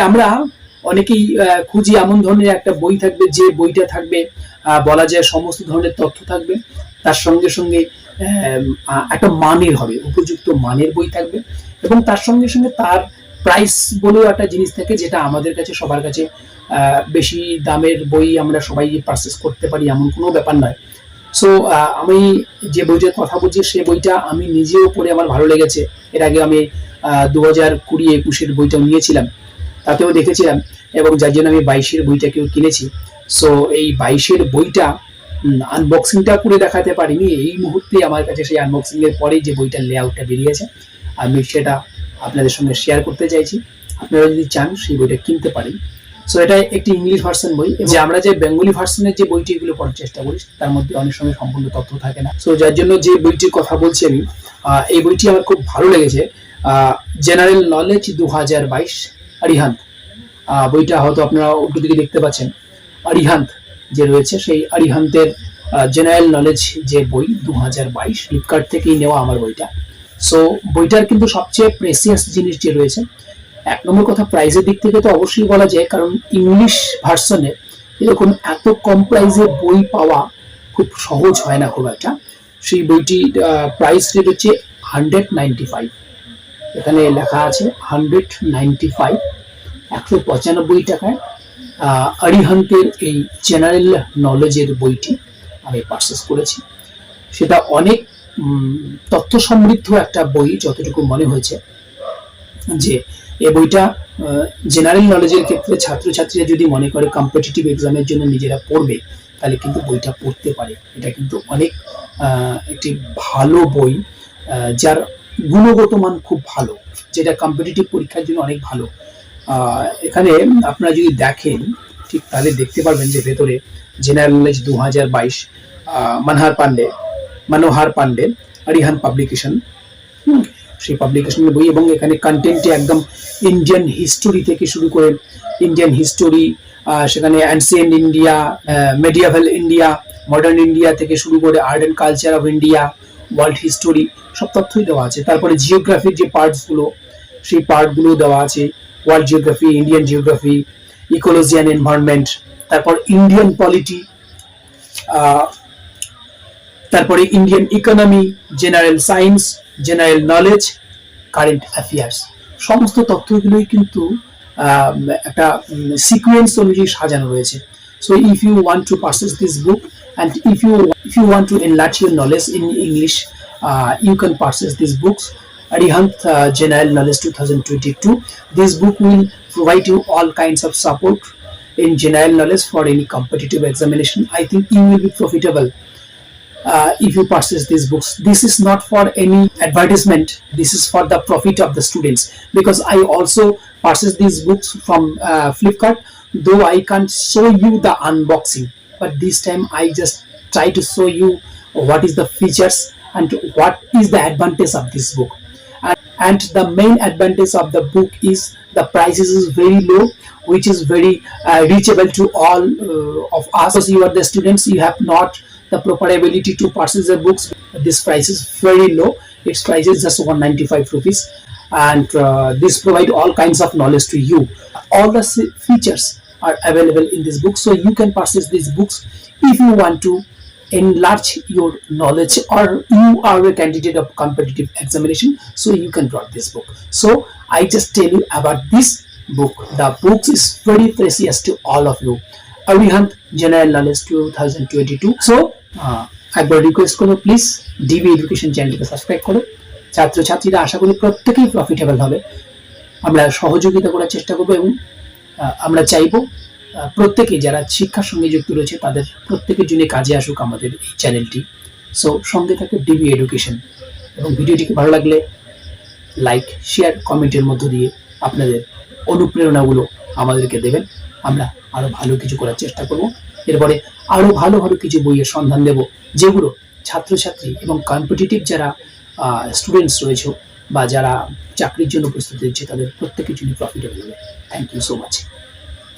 আমরা অনেকেই খুঁজি এমন ধরনের একটা বই থাকবে, যে বইটা থাকবে বলা যায় সমস্ত ধরনের তথ্য থাকবে, তার সঙ্গে সঙ্গে একটা মানের হবে, উপযুক্ত মানের বই থাকবে, এবং তার সঙ্গে সঙ্গে তার প্রাইস বলেও একটা জিনিস থাকে, যেটা আমাদের কাছে সবার কাছে বেশি দামের বই আমরা সবাই পারচেস করতে পারি এমন কোনো ব্যাপার নয়। সো আমি যে বইটার কথা বলছি সে বইটা আমি নিজেও পড়ে আমার ভালো লেগেছে। এর আগে আমি 2020-21 বইটা নিয়েছিলাম, তাতেও দেখেছিলাম, এবং যার জন্য আমি 22 বইটাকেও কিনেছি। সো এই 22 বইটা আনবক্সিংটা করে দেখাতে পারিনি এই মুহূর্তে, আমার কাছে সেই আনবক্সিং এর পরে যে বইটার লেআউটটা বেরিয়েছে আমি সেটা আপনাদের সঙ্গে শেয়ার করতে চাইছি। আপনারা যদি চান সেই বইটা কিনতে পারেন। সো এটা একটি ইংলিশ ভার্সন বই, যে আমরা যে বেঙ্গলি ভার্সনের যে বইটি এগুলো পড়ার চেষ্টা করি তার মধ্যে অনেক সময় সম্পূর্ণ তথ্য থাকে না। সো যার জন্য যে বইটির কথা বলছি আমি, এই বইটি আমার খুব ভালো লেগেছে। General knowledge 2022 Arihant. বইটা হয়তো আপনারা উল্টো দিকে দেখতে পাচ্ছেন, আরিহান্ত যে রয়েছে সেই আরিহান্তের জেনারেল নলেজ যে বই 2022 ফ্লিপকার্ট থেকেই নেওয়া আমার বইটা। সো বইটার কিন্তু সবচেয়ে প্রেসিয়াস জিনিস যে রয়েছে, এক নম্বর কথা প্রাইসের দিক থেকে তো অবশ্যই বলা যায়, কারণ ইংলিশ ভার্সনে এরকম এত কম প্রাইসে বই পাওয়া খুব সহজ হয় না খুব একটা। সেই বইটির প্রাইস রেট হচ্ছে 195, এখানে লেখা আছে 195, 195 টাকায় আরিহান্তের এই জেনারেল নলেজের বইটি আমি পারচেস করেছি। সেটা অনেক তথ্য সমৃদ্ধ একটা বই, যতটুকু মনে হয়েছে। যে এই বইটা জেনারেল নলেজের ক্ষেত্রে ছাত্রছাত্রীরা যদি মনে করে কম্পিটিটিভ এক্সামের জন্য নিজেরা পড়বে, তাহলে কিন্তু বইটা পড়তে পারে। এটা কিন্তু অনেক একটি ভালো বই, যার গুণগত মান খুব ভালো, যেটা কম্পিটিটিভ পরীক্ষার জন্য অনেক ভালো। এখানে আপনারা যদি দেখেন ঠিক তাহলে দেখতে পারবেন যে ভেতরে general knowledge 2022 Manohar Pandey Arihant publication, সেই পাবলিকেশনের বই। এবং এখানে কন্টেন্টে একদম ইন্ডিয়ান হিস্টোরি থেকে শুরু করে ইন্ডিয়ান হিস্টোরি, সেখানে ancient India, medieval India, modern India থেকে শুরু করে art and culture of India, world history, সব তথ্যই দেওয়া আছে। তারপরে জিওগ্রাফির যে পার্টসগুলো সেই পার্টগুলো দেওয়া আছে, world geography, Indian geography, ecology and environment, তারপর ইন্ডিয়ান পলিটি, তারপরে Indian economy, general science, general knowledge, current affairs, সমস্ত তথ্যগুলোই কিন্তু একটা সিকোয়েন্স অনুযায়ী সাজানো রয়েছে। So if you want to purchase this book and if you want to enlarge your knowledge in English, you can purchase these books. Arihant General Knowledge 2022. This book will provide you all kinds of support in general knowledge for any competitive examination. I think you will be profitable if you purchase these books. This is not for any advertisement, this is for the profit of the students, because I also purchase these books from Flipkart, though I can't show you the unboxing, but this time I just try to show you what is the features and what is the advantage of this book. And the main advantage of the book is the prices is very low, which is very reachable to all of us. Because you are the students, you have not the proper ability to purchase the books. This price is very low, its price is just 195 rupees, and this provide all kinds of knowledge to you. All the features are available in this book, so you can purchase these books if you want to enlarge your knowledge, or you are a candidate of competitive examination, so you can draw this book. So I just tell you about this book. The book is very precious to all of you. Arihant General Knowledge 2022. So একবার request করবো, please DB education চ্যানেলকে subscribe করো। ছাত্রছাত্রীরা আশা করি প্রত্যেকেই profitable হবে। আমরা সহযোগিতা করার চেষ্টা করবো, এবং আমরা চাইবো প্রত্যেকেই যারা শিক্ষার সঙ্গে যুক্ত রয়েছে তাদের প্রত্যেকের জন্য কাজে আসুক আমাদের এই চ্যানেলটি। সো সঙ্গে থাকে ডিবি এডুকেশন, এবং ভিডিওটিকে ভালো লাগলে লাইক, শেয়ার, কমেন্টের মধ্য দিয়ে আপনাদের অনুপ্রেরণাগুলো আমাদেরকে দেবেন। আমরা আরও ভালো কিছু করার চেষ্টা করব। এরপরে আরও ভালো ভালো কিছু বইয়ের সন্ধান দেব, যেগুলো ছাত্রছাত্রী এবং কম্পিটিটিভ যারা স্টুডেন্টস রয়েছে বা যারা চাকরির জন্য প্রস্তুতি দিচ্ছে তাদের প্রত্যেকের জন্য প্রফিটেবল হবে। Thank you so much.